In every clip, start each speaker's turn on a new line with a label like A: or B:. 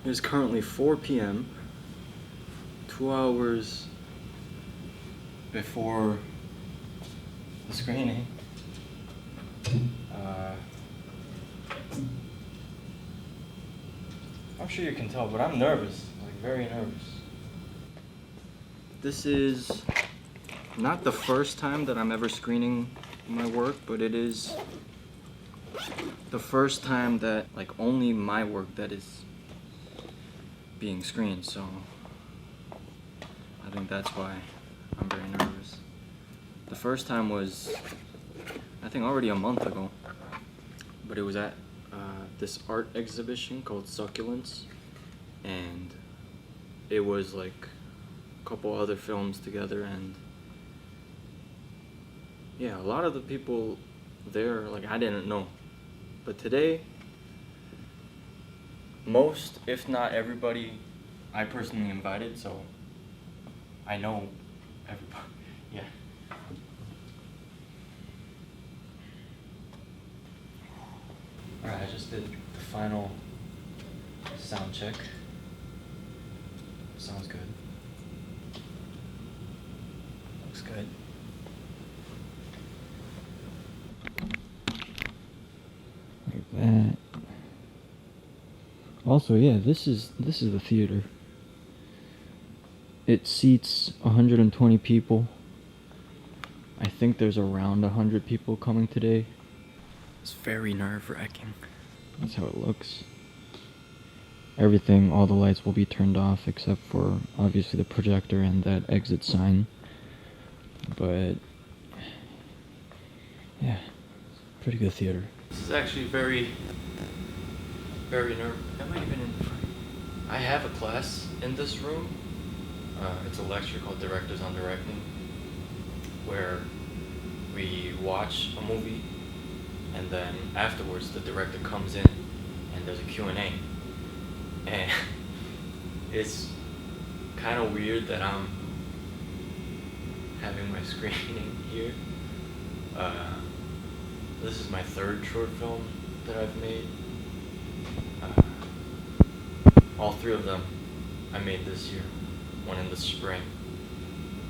A: It is currently 4 p.m., 2 hours before the screening. I'm sure you can tell, but I'm nervous, like very nervous. This is not the first time that I'm ever screening my work, but it is the first time that like only my work that is being screened, so I think that's why I'm very nervous. The first time was, I think, already a month ago, but it was at this art exhibition called Succulents, and it was like a couple other films together, and yeah, a lot of the people there, like, I didn't know, but today, most, if not everybody, I personally invited, so I know everybody. Yeah. Alright, I just did the final sound check. Sounds good. Looks good. Like that. Also, yeah, this is the theater. It seats 120 people. I think there's around 100 people coming today. It's very nerve-wracking. That's how it looks. Everything, all the lights will be turned off except for obviously the projector and that exit sign. But yeah, pretty good theater. This is actually very nerve. Am I even in the front? I have a class in this room. It's a lecture called Directors on Directing, where we watch a movie and then afterwards the director comes in and there's a Q&A. And it's kind of weird that I'm having my screening here. This is my third short film that I've made. All three of them I made this year. One in the spring,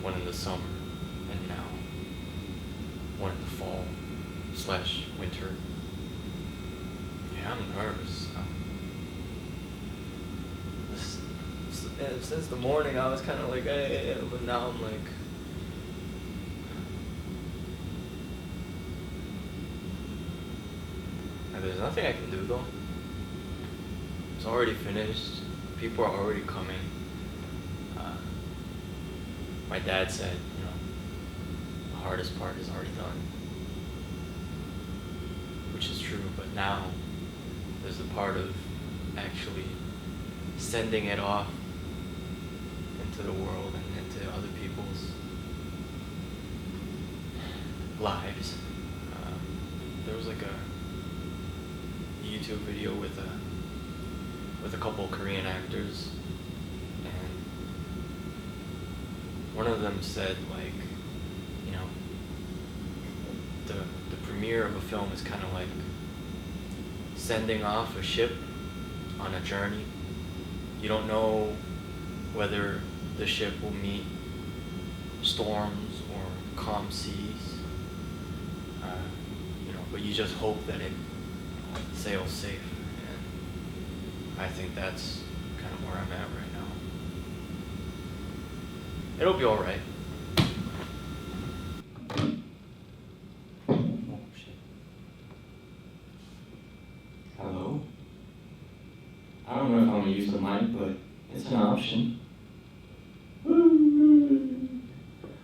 A: one in the summer, and now one in the fall/winter. Yeah, I'm nervous. Since the morning I was kind of like, hey, but now I'm like, there's nothing I can do though. It's already finished. People are already coming. My dad said, the hardest part is already done, which is true, but now there's the part of actually sending it off into the world and into other people's lives. There was like a YouTube video with a couple Korean actors, and one of them said, like, the premiere of a film is kind of like sending off a ship on a journey. You don't know whether the ship will meet storms or calm seas, but you just hope that it sails safe, and I think that's kind of where I'm at right now. It'll be alright. Oh shit. Hello? I don't know if I'm gonna use the mic, but it's an option.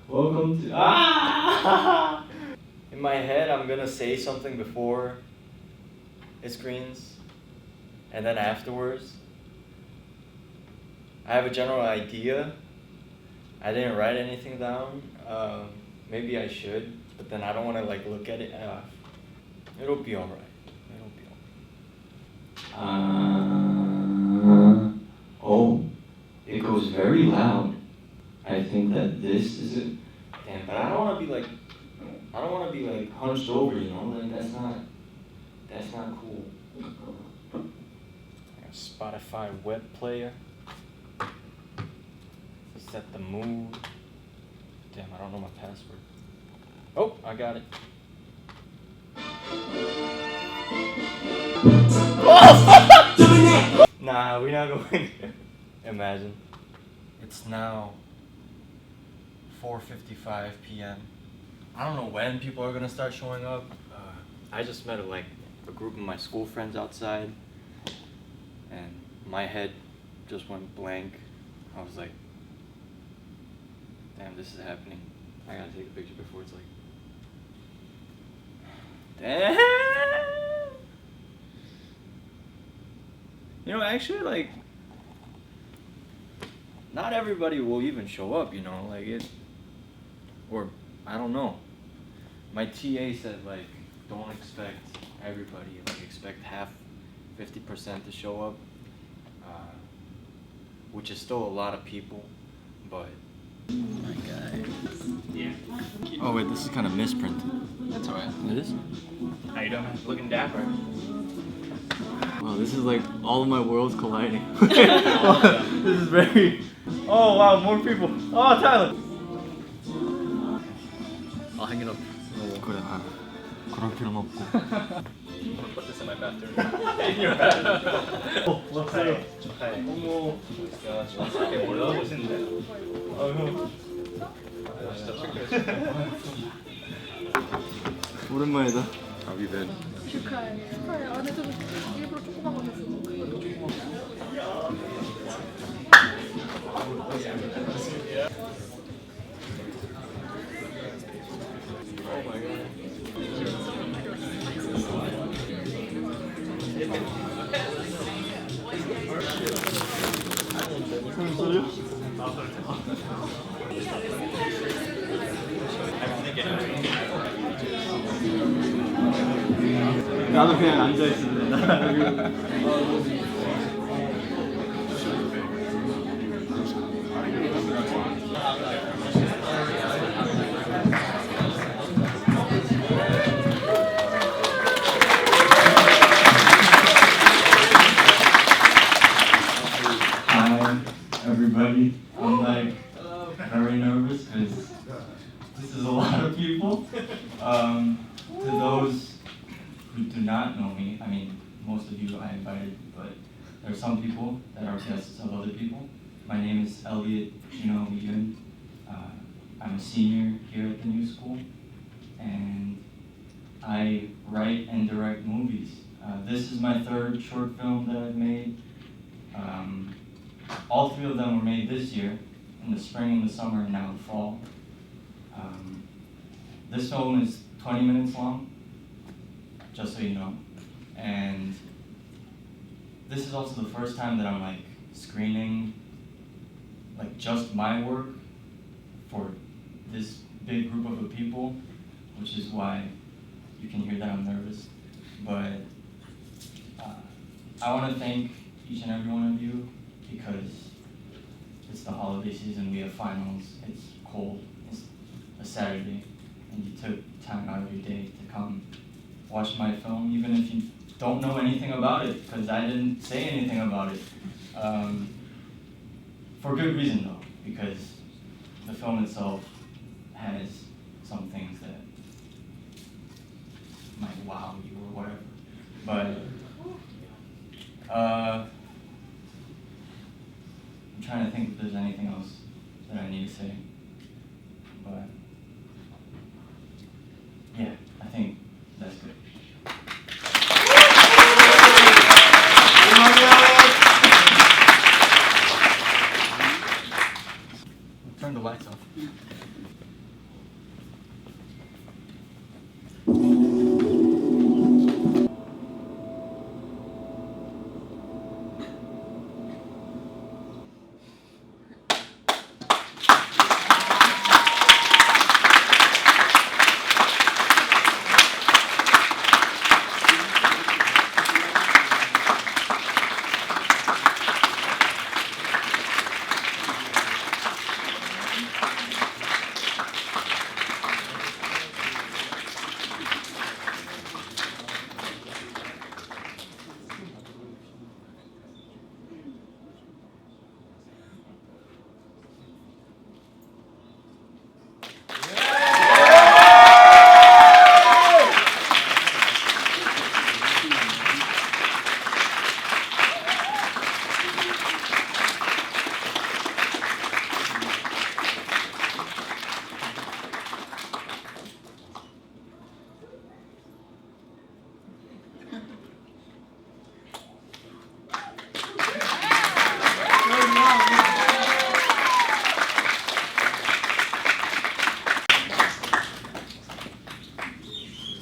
A: Welcome to In my head, I'm gonna say something before it screens, and then afterwards. I have a general idea. I didn't write anything down. Maybe I should, but then I don't want to like look at it. It'll be alright. It'll be alright. Oh, it goes very loud. I think that this is it. Damn, but I don't want to be like hunched over, like that's not cool. I Spotify web player. Set the mood. Damn, I don't know my password. Oh, I got it. Oh! Nah, we're not going there. Imagine. It's now 4:55 p.m. I don't know when people are gonna start showing up. I just met a group of my school friends outside, and my head just went blank. I was like, damn, this is happening. I gotta take a picture before it's like, damn. You know, actually, not everybody will even show up, you know, or I don't know. My TA said, don't expect everybody, expect 50% to show up, which is still a lot of people, but. Oh my God.
B: Yeah.
A: Oh wait, this is kind of misprinted.
B: That's alright.
A: It is?
B: How you doing? Looking dapper.
A: Wow, this is like all of my worlds colliding. This is very. Oh wow, more people. Oh, Tyler.
B: I'll hang it up.
A: 그래, 그럴 필요는 없고.
B: I'm gonna put this in my bathroom. In your bathroom.
A: 어, 왔어요.
B: 어머. 야, 정확하게 몰라보시는데.
A: 아유.
B: 진짜 착해.
A: 오랜만이다.
B: How have you been?
C: 축하해. 안에 좀 일부러 조그만 거 줬어.
A: 나도 그냥 앉아 있을래. Hi, everybody. I'm very nervous because this is a lot of people. To those who do not know me, I mean, most of you I invited, but there are some people that are guests of other people. My name is Elliot Yun. I'm a senior here at the new school, and I write and direct movies. This is my third short film that I've made. All three of them were made this year, in the spring, in the summer, and now the fall. This film is 20 minutes long, just so you know. And this is also the first time that I'm screening just my work for this big group of people, which is why you can hear that I'm nervous. But I want to thank each and every one of you because it's the holiday season, we have finals, it's cold, it's a Saturday, and you took time out of your day to come watch my film, even if you don't know anything about it, because I didn't say anything about it. For good reason though, because the film itself has some things that might wow you or whatever. But I'm trying to think if there's anything else that I need to say. But yeah, I think that's good. Turn the lights off.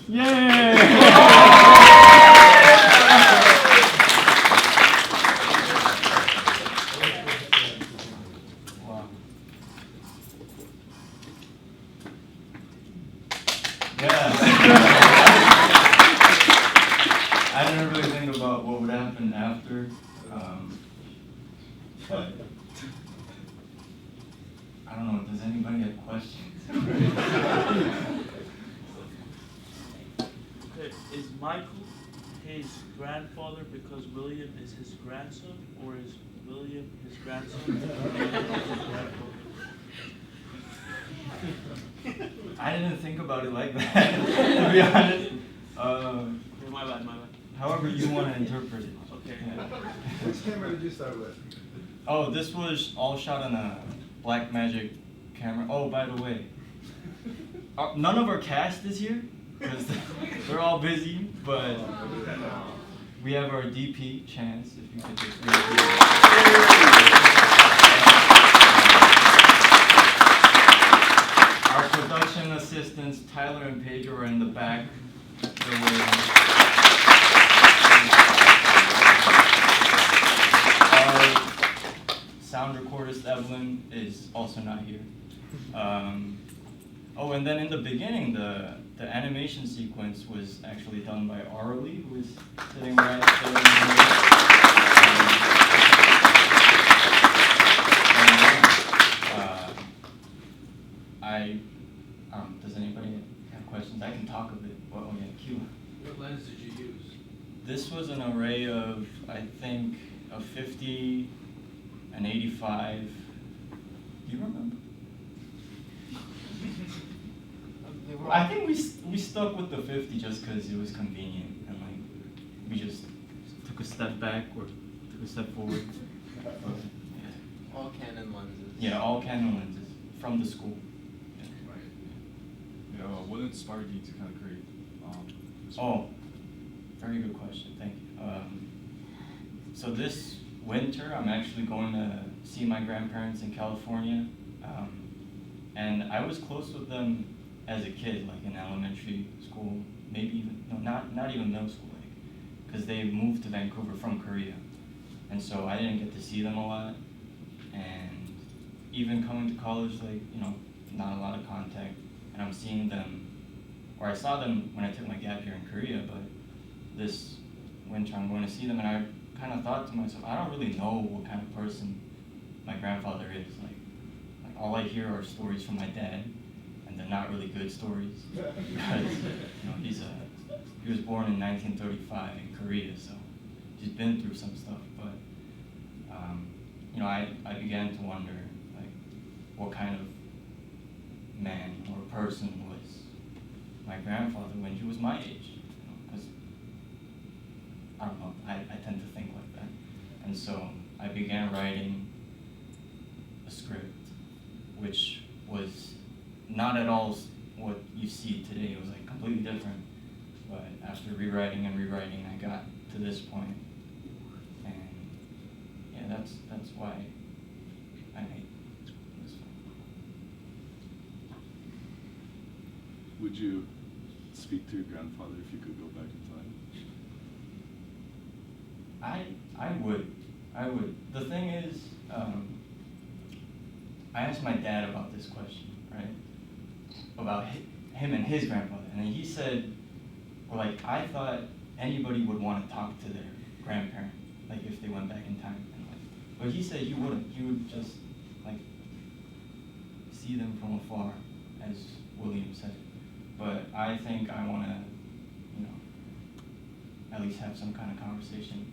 A: Wow. Yeah. I didn't really think about what would happen after, but I don't know. Does anybody have questions?
D: Okay, is Michael his grandfather because William is his grandson, or is William his grandson and Michael his grandfather?
A: I didn't think about it like that, to be honest.
D: Okay, my bad.
A: However you want to interpret it.
D: Okay.
A: Yeah.
E: Which camera did you start with?
A: Oh, this was all shot on a Blackmagic camera. Oh, by the way, none of our cast is here because they're all busy, but we have our DP, Chance, if you could just read Our production assistants, Tyler and Pedro, are in the back. Our sound recordist, Evelyn, is also not here. Oh, and then in the beginning, the animation sequence was actually done by Arlie, who is sitting right there. Does anybody have questions? I can talk a bit. Oh yeah, Q.
B: What lens did you use?
A: This was an array of, I think, a 50, an 85. Do you remember? I think we stuck with the 50 just because it was convenient, and like we just took a step back or took a step forward. But, yeah.
F: All Canon lenses.
A: Yeah, all Canon lenses from the school.
G: Yeah, what inspired you to kind of create this
A: Oh,
G: work?
A: very good question. Thank you. So this winter, I'm actually going to see my grandparents in California, and I was close with them as a kid, like in elementary school, maybe even not even middle school, like, because they moved to Vancouver from Korea, and so I didn't get to see them a lot, and even coming to college, like not a lot of contact. And I'm seeing them, or I saw them when I took my gap year in Korea, but this winter I'm going to see them, and I kind of thought to myself, I don't really know what kind of person my grandfather is. Like all I hear are stories from my dad, and they're not really good stories, because he was born in 1935 in Korea, so he's been through some stuff. But I began to wonder, like, what kind of man or person was my grandfather when he was my age, because I don't know, I tend to think like that. And so I began writing a script which was not at all what you see today. It was like completely different, but after rewriting and rewriting, I got to this point, and yeah, that's why I made this film.
G: Would you speak to your grandfather if you could go back in time?
A: I would. The thing is, I asked my dad about this question, right? About him and his grandfather, and then he said, I thought anybody would want to talk to their grandparent, like if they went back in time, and but he said he wouldn't. He would just see them from afar, as William said. But I think I want to, at least have some kind of conversation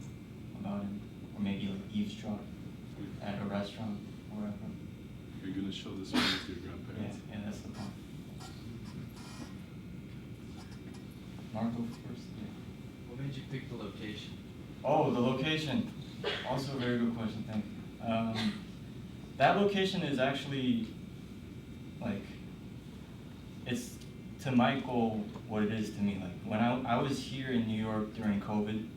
A: about him, or maybe eavesdrop at a restaurant or wherever.
G: You're going to show this movie to your grandparents?
A: Yeah, that's the point. Marco first? Yeah.
F: What made you pick the location?
A: Oh, the location. Also a very good question, thank you. That location is actually, it's to Michael what it is to me. Like, when I was here in New York during COVID,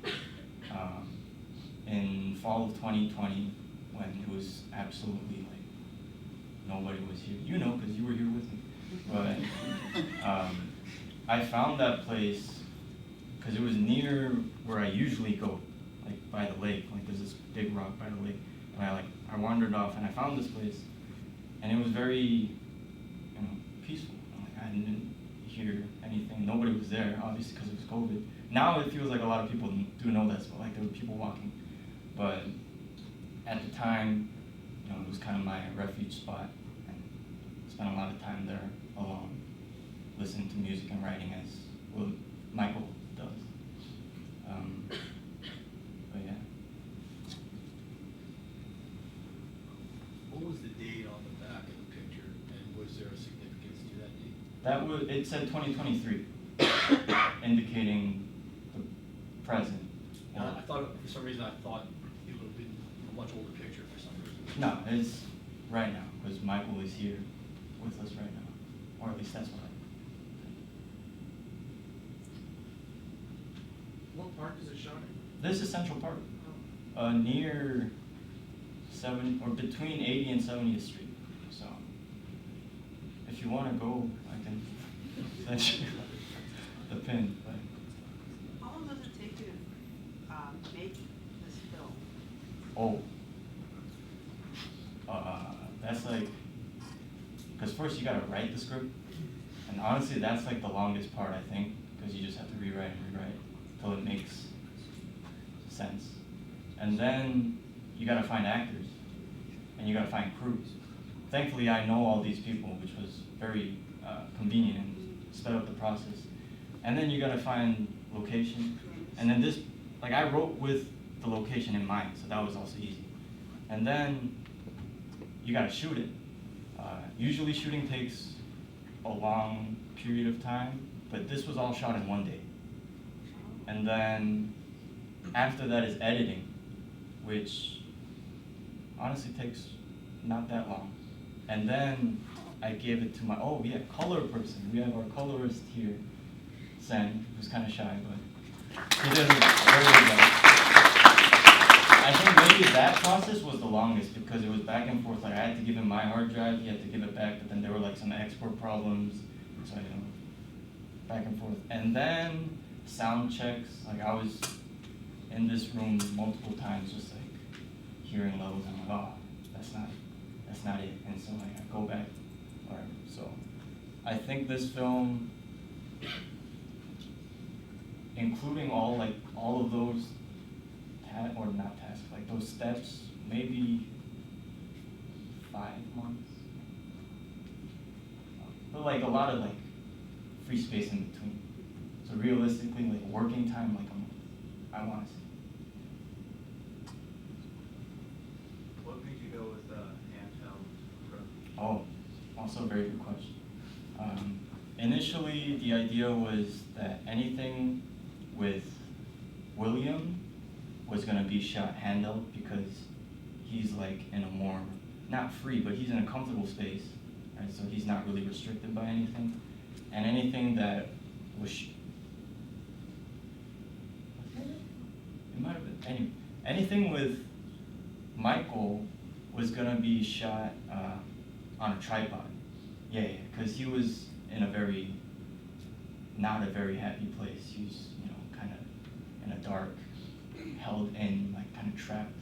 A: in fall of 2020, when it was absolutely, nobody was here. Because you were here with me. But I found that place because it was near where I usually go, like by the lake. Like there's this big rock by the lake, and I wandered off and I found this place, and it was very, peaceful. Like I didn't hear anything. Nobody was there, obviously, because it was COVID. Now it feels like a lot of people do know that spot. Like there were people walking, but at the time, it was kind of my refuge spot, and I spent a lot of time there alone, listening to music and writing as Michael does. But yeah.
H: What was the date on the back of the picture, and was there a significance to that date?
A: That was, it said 2023, indicating the present.
H: I thought, for some reason, I thought it would have been a much older picture for some reason.
A: No, it's right now, because Michael is here with us right now, or at least that's what
I: What park is it shot in?
A: This is Central Park, near between 80 and 70th Street. So, if you want to go, I can send you the pin. But
J: How long does it take you to make this film?
A: That's like, because first you gotta write the script, and honestly that's like the longest part, I think, because you just have to rewrite and rewrite till it makes sense. And then you gotta find actors, and you gotta find crews. Thankfully I know all these people, which was very convenient and sped up the process. And then you gotta find location, and then this, like I wrote with the location in mind, so that was also easy. And then you gotta shoot it. Usually shooting takes a long period of time, but this was all shot in one day. And then after that is editing, which honestly takes not that long. And then I gave it to my, color person. We have our colorist here, Sen, who's kind of shy, but he does a very good job. I think maybe that process was the longest because it was back and forth. Like I had to give him my hard drive, he had to give it back, but then there were like some export problems, so back and forth. And then sound checks. Like I was in this room multiple times, just like hearing levels. I'm like, oh, that's not it. And so like I go back, whatever. So I think this film, including all of those those steps, maybe 5 months. But like a lot of like free space in between. So realistically, like working time, like a month, I want to see.
I: What made you go with handheld approach?
A: Oh, also a very good question. Initially, the idea was that anything with William was going to be shot handheld because he's like in a more, not free, but he's in a comfortable space, right? So he's not really restricted by anything. And anything that was, it might have been, anyway, anything with Michael was going to be shot on a tripod. Yeah, because he was in a very, not a very happy place. He was, kind of in a dark, held in, like kind of trapped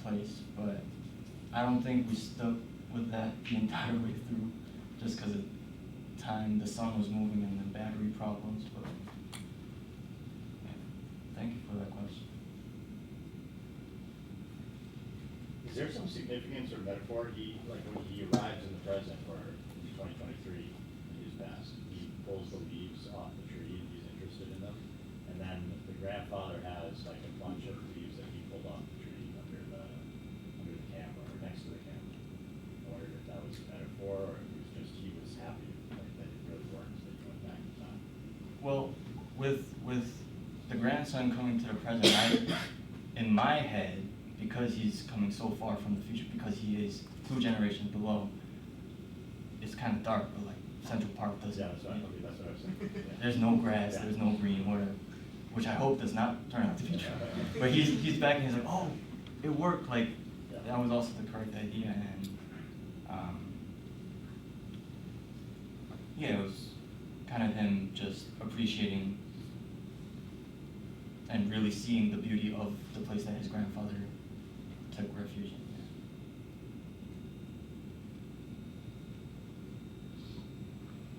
A: place. But I don't think we stuck with that the entire way through, just because of time, the sun was moving and the battery problems. But yeah, thank you for that question.
K: Is there some significance or metaphor? When he arrives in the present, or 2023, in his past, he pulls the leaves off the tree and he's interested in them, and then the grandfather has like a bunch of leaves that he pulled off the tree under the camera or next to the camera. I wondered if that was a metaphor or if it was just he was happy that it really worked, that he went back in time.
A: Well, with the grandson coming to the present, in my head, because he's coming so far from the future, because he is 2 generations below, it's kind of dark, but like Central Park doesn't.
K: Yeah, that's what I was saying. Yeah.
A: There's no grass, there's no green, whatever, which I hope does not turn out to be true. But he's back and he's like, oh, it worked. Like that was also the correct idea, and yeah, it was kind of him just appreciating and really seeing the beauty of the place that his grandfather took refuge in.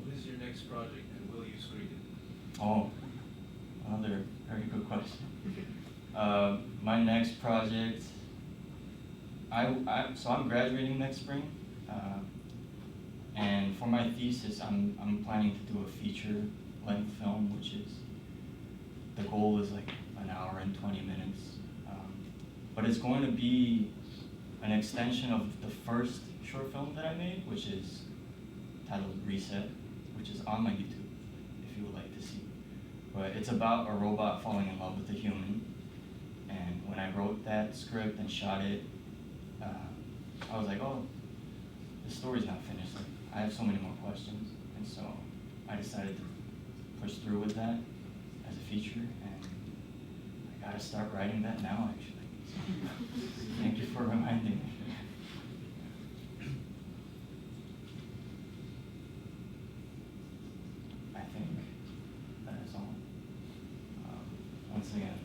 F: What is your next project and will you screen it?
A: Oh, another very good question. My next project, so I'm graduating next spring, and for my thesis, I'm planning to do a feature-length film, which is, the goal is like an hour and 20 minutes, but it's going to be an extension of the first short film that I made, which is titled Reset, which is on my YouTube, if you would like to see. But it's about a robot falling in love with a human. And when I wrote that script and shot it, I was like, oh, the story's not finished. Like, I have so many more questions. And so I decided to push through with that as a feature. And I gotta start writing that now, actually. So, thank you for reminding me. I think that is all. Once again,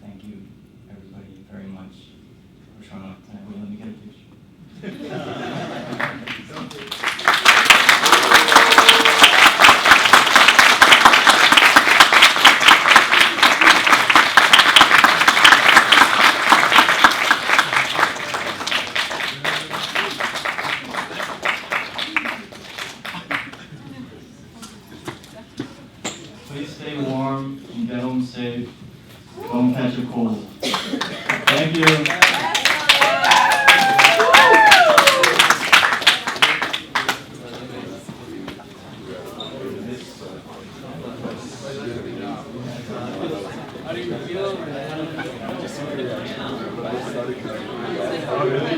A: thank you, everybody, very much for showing up tonight. Will you let me get a picture? Please stay warm and get home safe. Don't catch a cold. Thank you.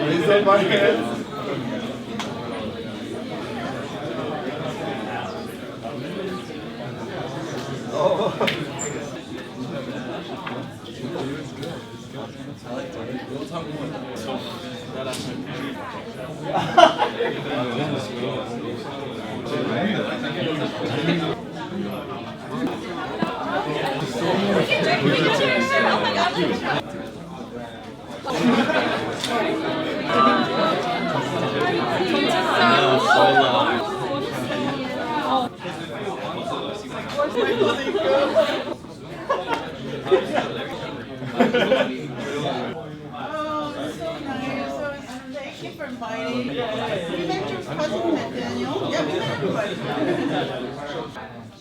E: Raise up my hands.
J: Thank you for inviting. We met your cousin, Daniel. Yeah, we met everybody.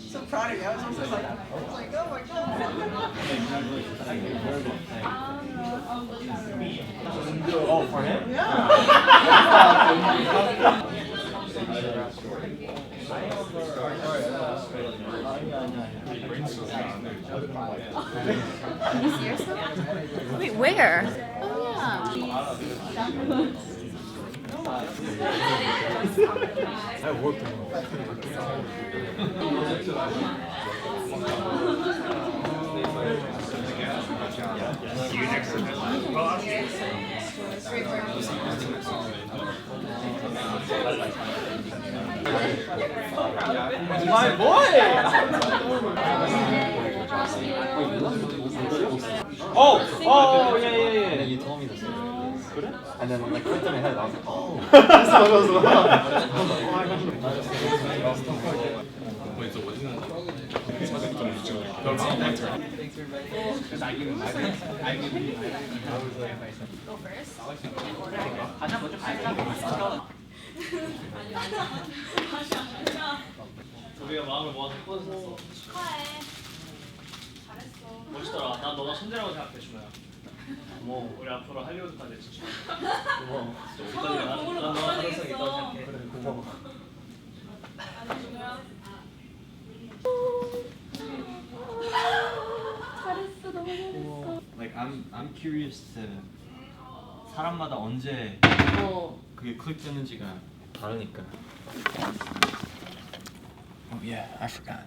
J: So proud of you. I was also like, oh my god.
A: Oh, for him?
J: Yeah.
C: Can you see yourself? Wait, where? Oh yeah.
E: I worked on
B: See you next time.
A: My boy! Oh, yeah.
F: You told me this.
E: And then like clicked in my head, I was like, oh, this one goes well.
G: Wait, so what's in
C: Go first.
B: 우리가 마음을 모아서 꽂았어.
C: 축하해. 잘했어.
B: 멋있더라. 난 너가 천재라고 생각해, 준호야. 뭐 우리 앞으로 할리우드까지 진짜. 고마워. 난 너가 가능성이 있다고 생각해. 그래, 고마워.
C: 잘했어, 너무 잘했어.
A: Like I'm curious to 사람마다 언제 그게 클릭되는지가 다르니까. Oh yeah, I forgot.